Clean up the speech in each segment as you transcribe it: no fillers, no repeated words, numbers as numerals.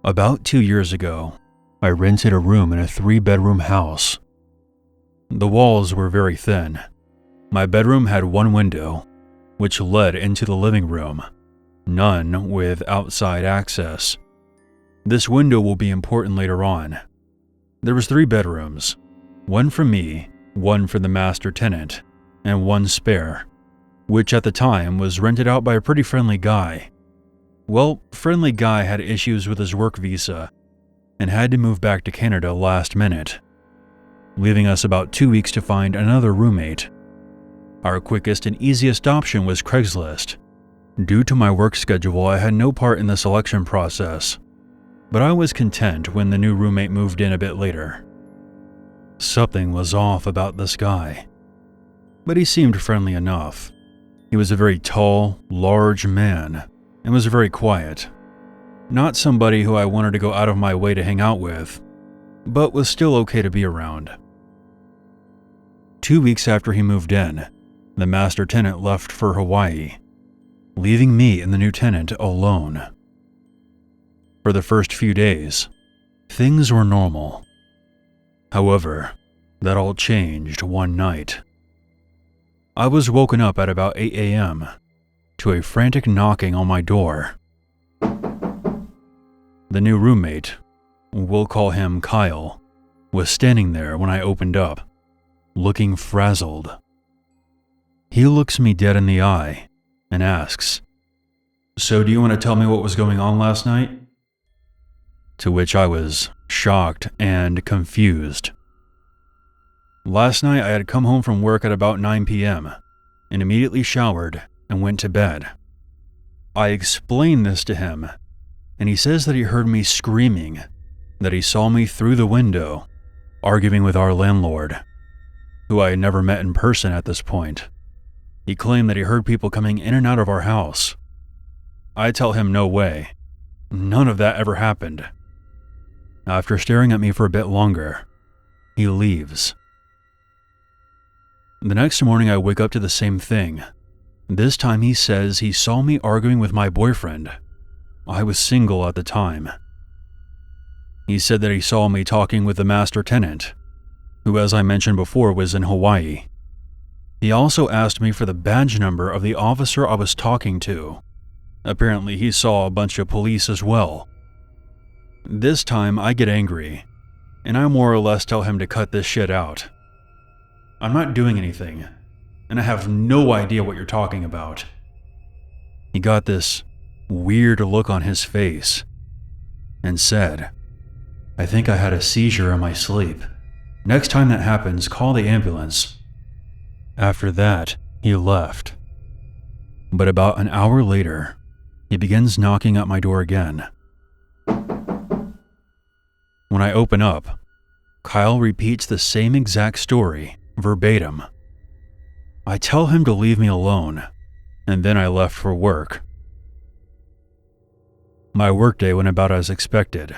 About 2 years ago, I rented a room in a 3-bedroom house. The walls were very thin. My bedroom had one window, which led into the living room, none with outside access. This window will be important later on. There was 3 bedrooms, one for me, one for the master tenant, and one spare, which at the time was rented out by a pretty friendly guy. Well, friendly guy had issues with his work visa and had to move back to Canada last minute, leaving us about 2 weeks to find another roommate. Our quickest and easiest option was Craigslist. Due to my work schedule, I had no part in the selection process, but I was content when the new roommate moved in a bit later. Something was off about this guy, but he seemed friendly enough. He was a very tall, large man and was very quiet. Not somebody who I wanted to go out of my way to hang out with, but was still okay to be around. 2 weeks after he moved in, the master tenant left for Hawaii, leaving me and the new tenant alone. For the first few days, things were normal. However, that all changed one night. I was woken up at about 8 a.m. to a frantic knocking on my door. The new roommate, we'll call him Kyle, was standing there when I opened up, looking frazzled. He looks me dead in the eye and asks, "So do you want to tell me what was going on last night?" To which I was shocked and confused. Last night I had come home from work at about 9 p.m. and immediately showered and went to bed. I explained this to him, and he says that he heard me screaming, that he saw me through the window, arguing with our landlord, who I had never met in person at this point. He claimed that he heard people coming in and out of our house. I tell him no way. None of that ever happened. After staring at me for a bit longer, he leaves. The next morning I wake up to the same thing. This time he says he saw me arguing with my boyfriend. I was single at the time. He said that he saw me talking with the master tenant, who, as I mentioned before, was in Hawaii. He also asked me for the badge number of the officer I was talking to. Apparently he saw a bunch of police as well. This time I get angry, and I more or less tell him to cut this shit out. "I'm not doing anything, and I have no idea what you're talking about." He got this weird look on his face and said, "I think I had a seizure in my sleep. Next time that happens, call the ambulance." After that, he left. But about an hour later, he begins knocking at my door again. When I open up, Kyle repeats the same exact story, verbatim. I tell him to leave me alone, and then I left for work. My workday went about as expected.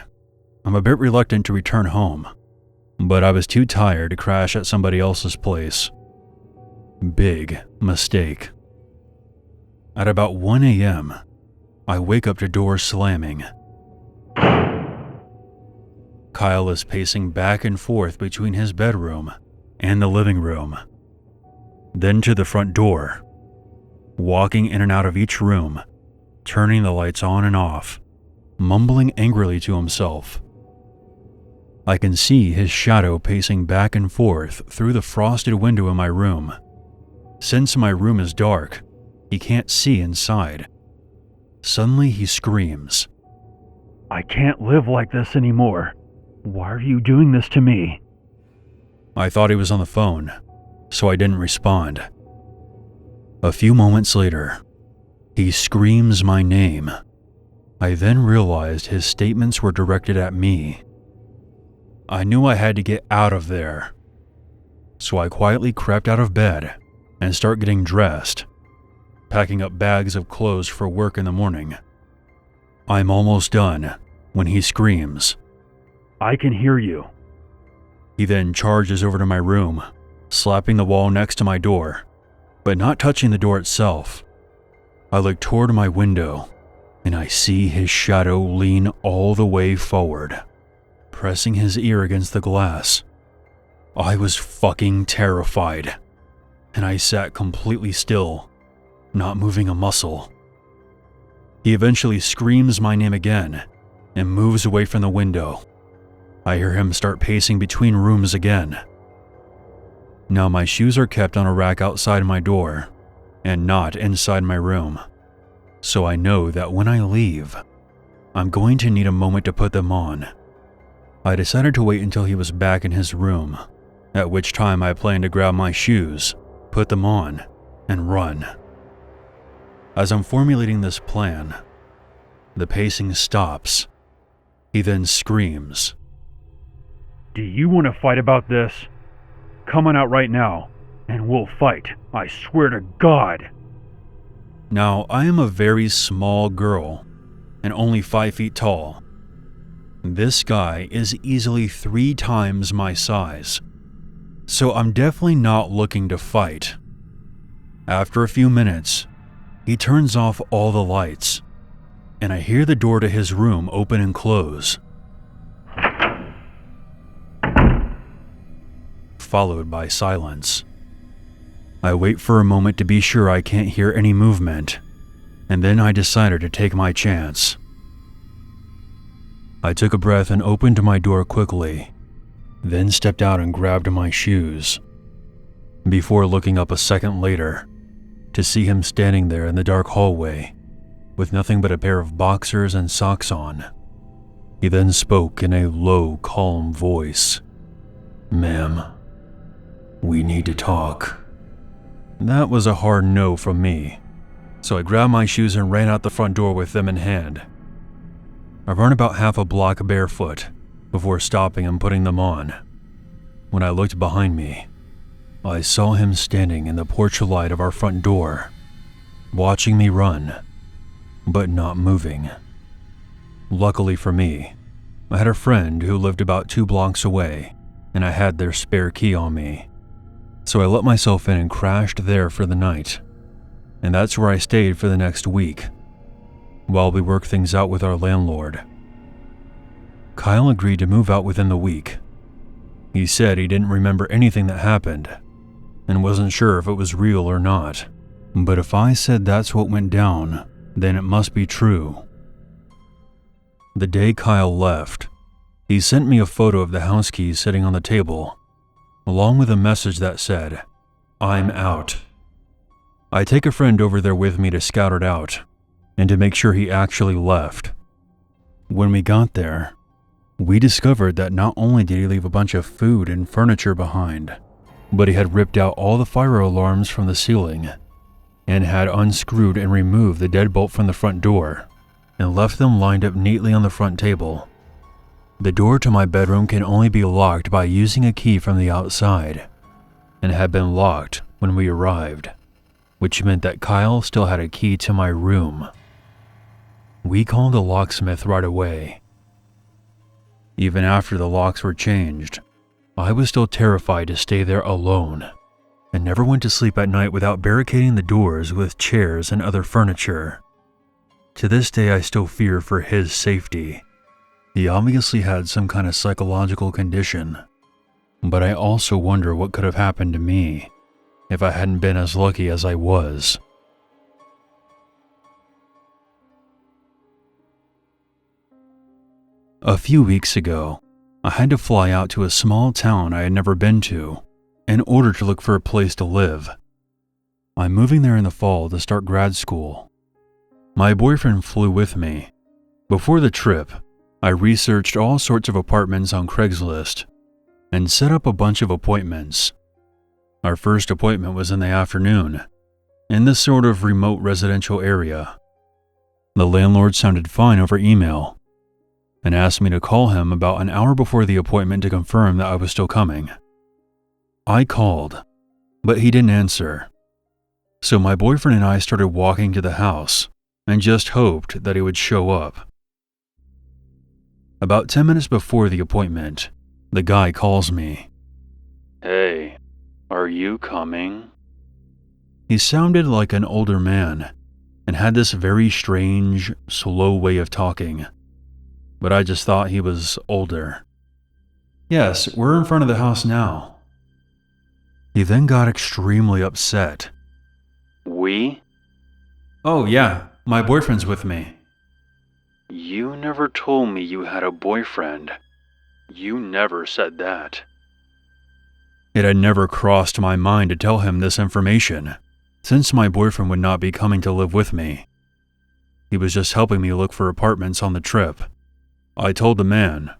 I'm a bit reluctant to return home, but I was too tired to crash at somebody else's place. Big mistake. At about 1 a.m., I wake up to doors slamming. Kyle is pacing back and forth between his bedroom and the living room, then to the front door, walking in and out of each room, turning the lights on and off, mumbling angrily to himself. I can see his shadow pacing back and forth through the frosted window in my room. Since my room is dark, he can't see inside. Suddenly he screams, "I can't live like this anymore. Why are you doing this to me?" I thought he was on the phone, so I didn't respond. A few moments later, he screams my name. I then realized his statements were directed at me. I knew I had to get out of there, so I quietly crept out of bed and started getting dressed, packing up bags of clothes for work in the morning. I'm almost done when he screams, "I can hear you." He then charges over to my room, slapping the wall next to my door, but not touching the door itself. I look toward my window and I see his shadow lean all the way forward, pressing his ear against the glass. I was fucking terrified, and I sat completely still, not moving a muscle. He eventually screams my name again and moves away from the window. I hear him start pacing between rooms again. Now my shoes are kept on a rack outside my door and not inside my room, so I know that when I leave, I'm going to need a moment to put them on. I decided to wait until he was back in his room, at which time I plan to grab my shoes, put them on, and run. As I'm formulating this plan, the pacing stops. He then screams, "Do you want to fight about this? Come on out right now, and we'll fight, I swear to God." Now, I am a very small girl, and only 5 feet tall. This guy is easily 3 times my size, so I'm definitely not looking to fight. After a few minutes, he turns off all the lights, and I hear the door to his room open and close, followed by silence. I wait for a moment to be sure I can't hear any movement, and then I decided to take my chance. I took a breath and opened my door quickly, then stepped out and grabbed my shoes, before looking up a second later to see him standing there in the dark hallway with nothing but a pair of boxers and socks on. He then spoke in a low, calm voice. "Ma'am, we need to talk." That was a hard no from me, so I grabbed my shoes and ran out the front door with them in hand. I ran about half a block barefoot before stopping and putting them on. When I looked behind me, I saw him standing in the porch light of our front door, watching me run, but not moving. Luckily for me, I had a friend who lived about 2 blocks away, and I had their spare key on me. So I let myself in and crashed there for the night, and that's where I stayed for the next week, while we worked things out with our landlord. Kyle agreed to move out within the week. He said he didn't remember anything that happened, and wasn't sure if it was real or not, but if I said that's what went down, then it must be true. The day Kyle left, he sent me a photo of the house keys sitting on the table, along with a message that said, "I'm out." I take a friend over there with me to scout it out, and to make sure he actually left. When we got there, we discovered that not only did he leave a bunch of food and furniture behind, but he had ripped out all the fire alarms from the ceiling, and had unscrewed and removed the deadbolt from the front door, and left them lined up neatly on the front table. The door to my bedroom can only be locked by using a key from the outside, and had been locked when we arrived, which meant that Kyle still had a key to my room. We called a locksmith right away. Even after the locks were changed, I was still terrified to stay there alone, and never went to sleep at night without barricading the doors with chairs and other furniture. To this day, I still fear for his safety. He obviously had some kind of psychological condition, but I also wonder what could have happened to me if I hadn't been as lucky as I was. A few weeks ago, I had to fly out to a small town I had never been to in order to look for a place to live. I'm moving there in the fall to start grad school. My boyfriend flew with me. Before the trip, I researched all sorts of apartments on Craigslist and set up a bunch of appointments. Our first appointment was in the afternoon, in this sort of remote residential area. The landlord sounded fine over email and asked me to call him about an hour before the appointment to confirm that I was still coming. I called, but he didn't answer. So my boyfriend and I started walking to the house and just hoped that he would show up. About 10 minutes before the appointment, the guy calls me. "Hey, are you coming?" He sounded like an older man, and had this very strange, slow way of talking. But I just thought he was older. "Yes, we're in front of the house now." He then got extremely upset. "We?" "Oh yeah, my boyfriend's with me." "You never told me you had a boyfriend. You never said that." It had never crossed my mind to tell him this information, since my boyfriend would not be coming to live with me. He was just helping me look for apartments on the trip. I told the man,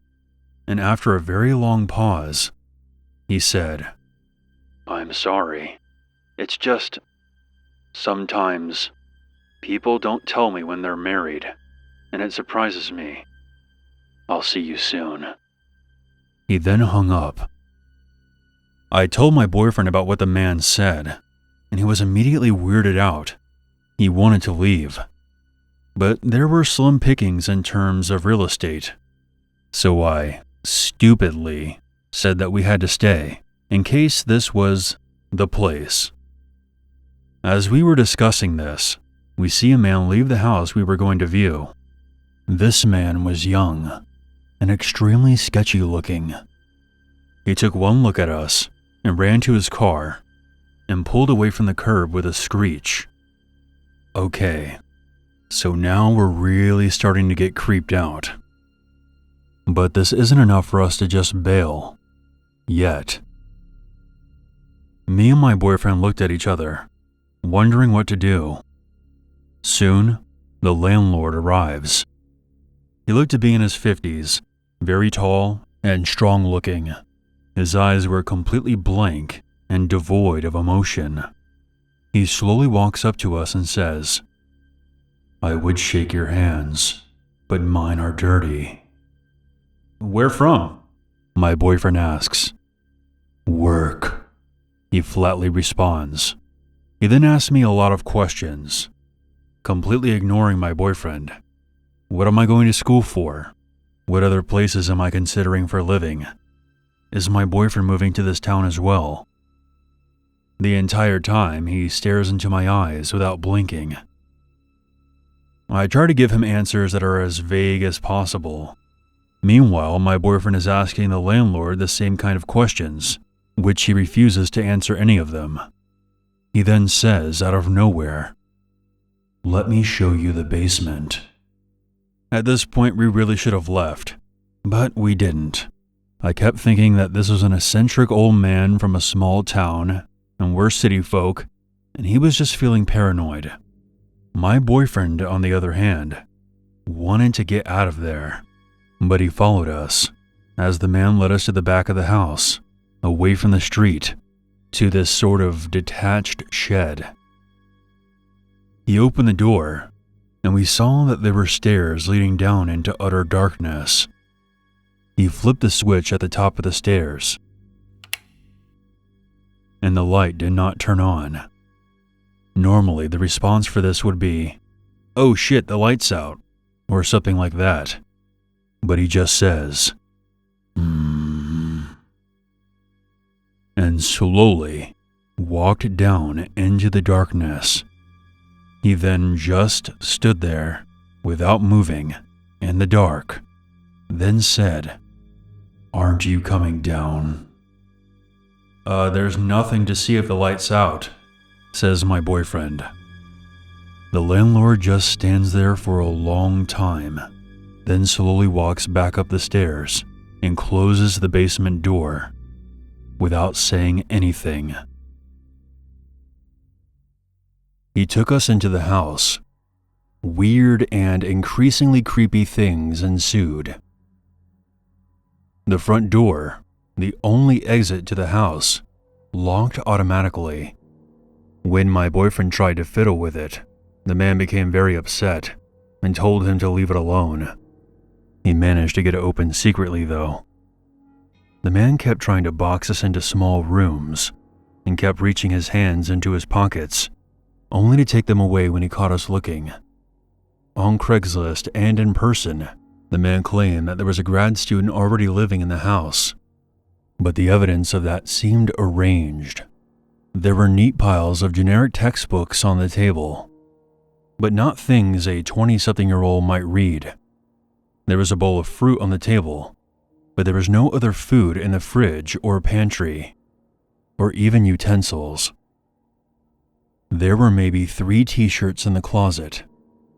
and after a very long pause, he said, "I'm sorry. It's just, sometimes people don't tell me when they're married, and it surprises me. I'll see you soon." He then hung up. I told my boyfriend about what the man said, and he was immediately weirded out. He wanted to leave. But there were slim pickings in terms of real estate, so I stupidly said that we had to stay, in case this was the place. As we were discussing this, we see a man leave the house we were going to view. This man was young and extremely sketchy looking. He took one look at us and ran to his car and pulled away from the curb with a screech. Okay, so now we're really starting to get creeped out. But this isn't enough for us to just bail. Yet. Me and my boyfriend looked at each other, wondering what to do. Soon, the landlord arrives. He looked to be in his 50s, very tall and strong looking. His eyes were completely blank and devoid of emotion. He slowly walks up to us and says, "I would shake your hands, but mine are dirty." "Where from?" my boyfriend asks. "Work," he flatly responds. He then asks me a lot of questions, completely ignoring my boyfriend. What am I going to school for? What other places am I considering for living? Is my boyfriend moving to this town as well? The entire time, he stares into my eyes without blinking. I try to give him answers that are as vague as possible. Meanwhile, my boyfriend is asking the landlord the same kind of questions, which he refuses to answer any of them. He then says, out of nowhere, "Let me show you the basement." At this point, we really should have left, but we didn't. I kept thinking that this was an eccentric old man from a small town, and we're city folk, and he was just feeling paranoid. My boyfriend, on the other hand, wanted to get out of there, but he followed us, as the man led us to the back of the house, away from the street, to this sort of detached shed. He opened the door, and we saw that there were stairs leading down into utter darkness. He flipped the switch at the top of the stairs, and the light did not turn on. Normally, the response for this would be, "Oh shit, the light's out," or something like that. But he just says, and slowly walked down into the darkness. He then just stood there, without moving, in the dark, then said, "Aren't you coming down?" There's nothing to see if the light's out," says my boyfriend. The landlord just stands there for a long time, then slowly walks back up the stairs and closes the basement door without saying anything. He took us into the house. Weird and increasingly creepy things ensued. The front door, the only exit to the house, locked automatically. When my boyfriend tried to fiddle with it, the man became very upset and told him to leave it alone. He managed to get it open secretly, though. The man kept trying to box us into small rooms and kept reaching his hands into his pockets, only to take them away when he caught us looking. On Craigslist and in person, the man claimed that there was a grad student already living in the house, but the evidence of that seemed arranged. There were neat piles of generic textbooks on the table, but not things a 20-something-year-old might read. There was a bowl of fruit on the table, but there was no other food in the fridge or pantry, or even utensils. There were maybe 3 t-shirts in the closet,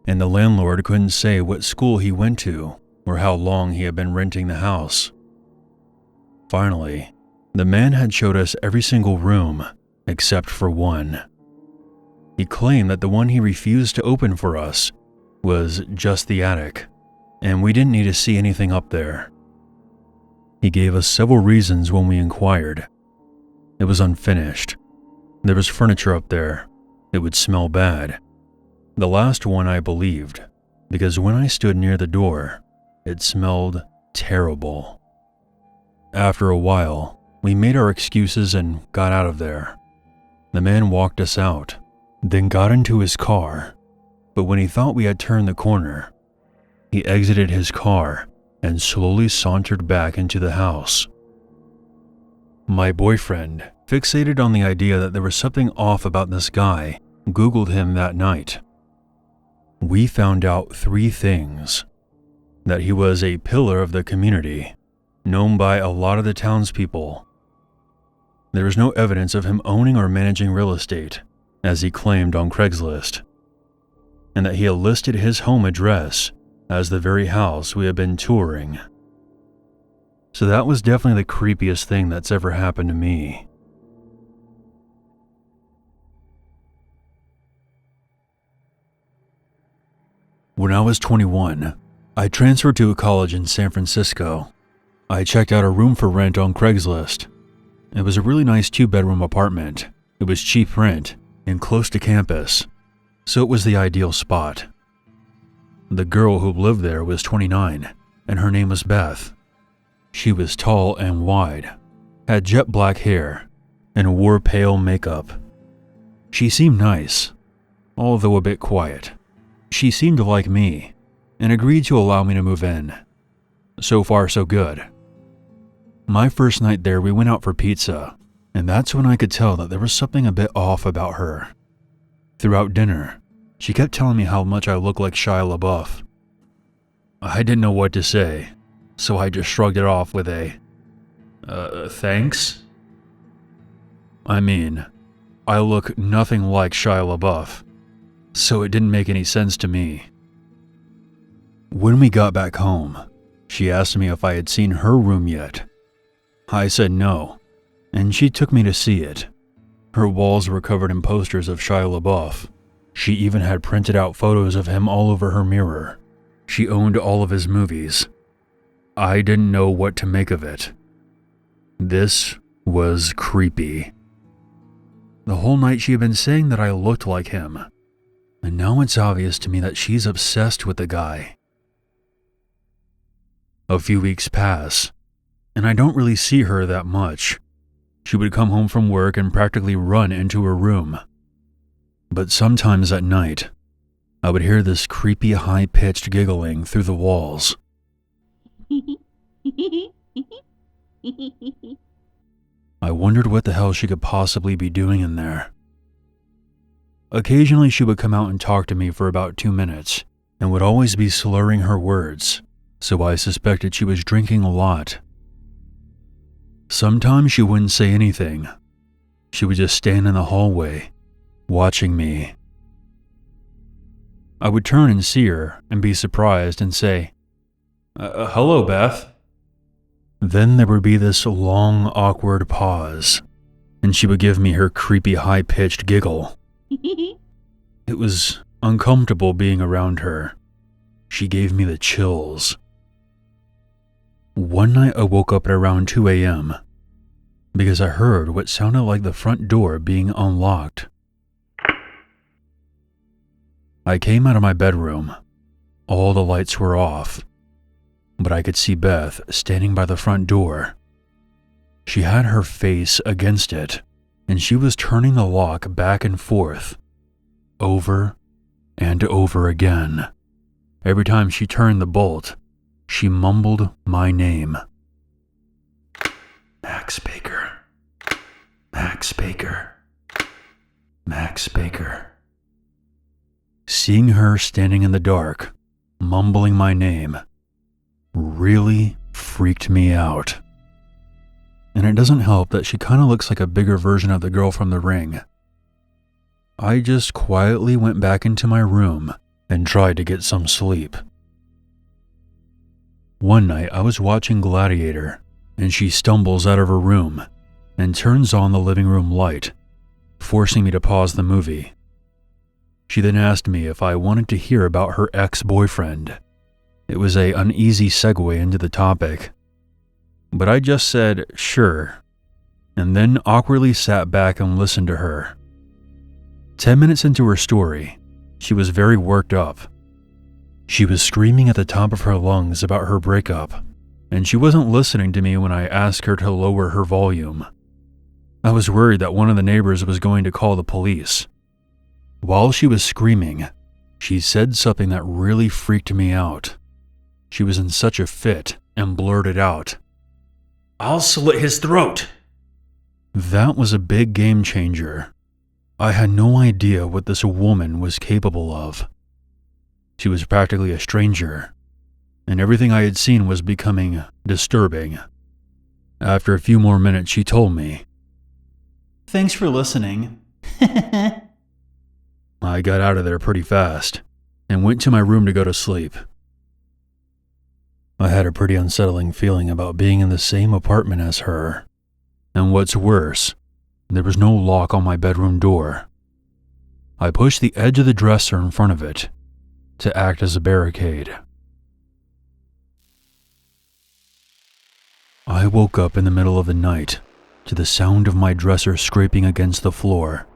and the landlord couldn't say what school he went to or how long he had been renting the house. Finally, the man had showed us every single room except for one. He claimed that the one he refused to open for us was just the attic, and we didn't need to see anything up there. He gave us several reasons when we inquired. It was unfinished. There was furniture up there. It would smell bad. The last one I believed, because when I stood near the door, it smelled terrible. After a while, we made our excuses and got out of there. The man walked us out, then got into his car, but when he thought we had turned the corner, he exited his car and slowly sauntered back into the house. My boyfriend, fixated on the idea that there was something off about this guy, Googled him that night. We found out 3 things. That he was a pillar of the community, known by a lot of the townspeople. There was no evidence of him owning or managing real estate, as he claimed on Craigslist, and that he had listed his home address as the very house we had been touring. So that was definitely the creepiest thing that's ever happened to me. When I was 21, I transferred to a college in San Francisco. I checked out a room for rent on Craigslist. It was a really nice 2-bedroom apartment. It was cheap rent and close to campus, so it was the ideal spot. The girl who lived there was 29, and her name was Beth. She was tall and wide, had jet black hair, and wore pale makeup. She seemed nice, although a bit quiet. She seemed to like me, and agreed to allow me to move in. So far, so good. My first night there, we went out for pizza, and that's when I could tell that there was something a bit off about her. Throughout dinner, she kept telling me how much I looked like Shia LaBeouf. I didn't know what to say, so I just shrugged it off with a, thanks? I mean, I look nothing like Shia LaBeouf, so it didn't make any sense to me. When we got back home, she asked me if I had seen her room yet. I said no, and she took me to see it. Her walls were covered in posters of Shia LaBeouf. She even had printed out photos of him all over her mirror. She owned all of his movies. I didn't know what to make of it. This was creepy. The whole night she had been saying that I looked like him, and now it's obvious to me that she's obsessed with the guy. A few weeks pass, and I don't really see her that much. She would come home from work and practically run into her room. But sometimes at night, I would hear this creepy high-pitched giggling through the walls. I wondered what the hell she could possibly be doing in there. Occasionally she would come out and talk to me for about 2 minutes, and would always be slurring her words, so I suspected she was drinking a lot. Sometimes she wouldn't say anything. She would just stand in the hallway, watching me. I would turn and see her and be surprised and say, hello, Beth. Then there would be this long, awkward pause, and she would give me her creepy, high-pitched giggle. It was uncomfortable being around her. She gave me the chills. One night I woke up at around 2 a.m. because I heard what sounded like the front door being unlocked. I came out of my bedroom. All the lights were off, but I could see Beth standing by the front door. She had her face against it, and she was turning the lock back and forth, over and over again. Every time she turned the bolt, she mumbled my name. Max Baker. Max Baker. Max Baker. Seeing her standing in the dark, mumbling my name, really freaked me out. And it doesn't help that she kind of looks like a bigger version of the girl from The Ring. I just quietly went back into my room and tried to get some sleep. One night I was watching Gladiator, and she stumbles out of her room and turns on the living room light, forcing me to pause the movie. She then asked me if I wanted to hear about her ex-boyfriend. It was an uneasy segue into the topic, but I just said, sure, and then awkwardly sat back and listened to her. 10 minutes into her story, she was very worked up. She was screaming at the top of her lungs about her breakup, and she wasn't listening to me when I asked her to lower her volume. I was worried that one of the neighbors was going to call the police. While she was screaming, she said something that really freaked me out. She was in such a fit and blurted out, "I'll slit his throat." That was a big game changer. I had no idea what this woman was capable of. She was practically a stranger, and everything I had seen was becoming disturbing. After a few more minutes, she told me, "Thanks for listening." I got out of there pretty fast and went to my room to go to sleep. I had a pretty unsettling feeling about being in the same apartment as her. And what's worse, there was no lock on my bedroom door. I pushed the edge of the dresser in front of it to act as a barricade. I woke up in the middle of the night to the sound of my dresser scraping against the floor.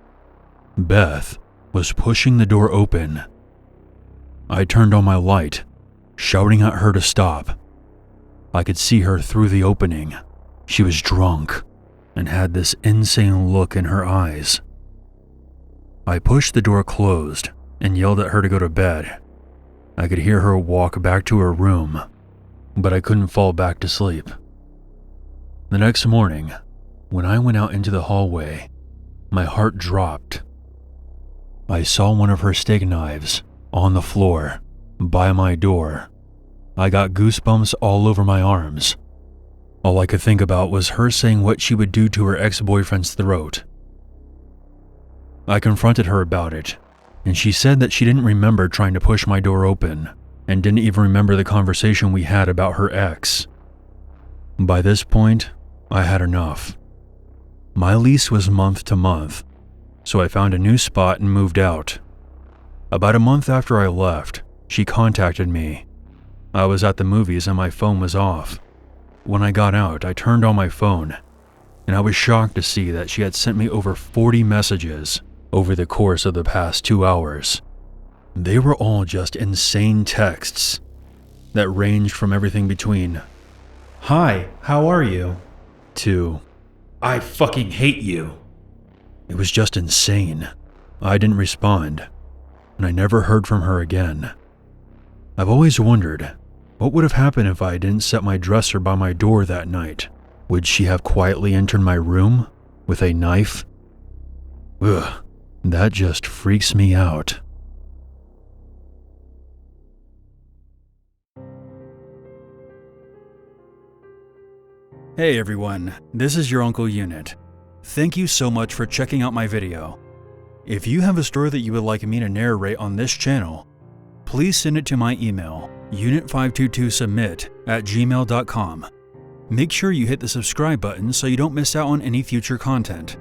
Beth was pushing the door open. I turned on my light, shouting at her to stop. I could see her through the opening. She was drunk and had this insane look in her eyes. I pushed the door closed and yelled at her to go to bed. I could hear her walk back to her room, but I couldn't fall back to sleep. The next morning, when I went out into the hallway, my heart dropped. I saw one of her steak knives on the floor by my door. I got goosebumps all over my arms. All I could think about was her saying what she would do to her ex-boyfriend's throat. I confronted her about it, and she said that she didn't remember trying to push my door open and didn't even remember the conversation we had about her ex. By this point, I had enough. My lease was month to month, so I found a new spot and moved out. About a month after I left, she contacted me. I was at the movies and my phone was off. When I got out, I turned on my phone, and I was shocked to see that she had sent me over 40 messages over the course of the past 2 hours. They were all just insane texts that ranged from everything between, "Hi, how are you?" to, "I fucking hate you." It was just insane. I didn't respond, and I never heard from her again. I've always wondered, what would have happened if I didn't set my dresser by my door that night? Would she have quietly entered my room with a knife? Ugh, that just freaks me out. Hey everyone, this is your Uncle Unit. Thank you so much for checking out my video. If you have a story that you would like me to narrate on this channel, please send it to my email, unit522submit@gmail.com. Make sure you hit the subscribe button so you don't miss out on any future content.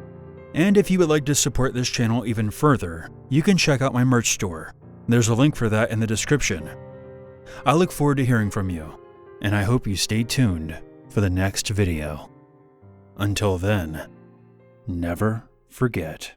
And if you would like to support this channel even further, you can check out my merch store. There's a link for that in the description. I look forward to hearing from you, and I hope you stay tuned for the next video. Until then, never forget.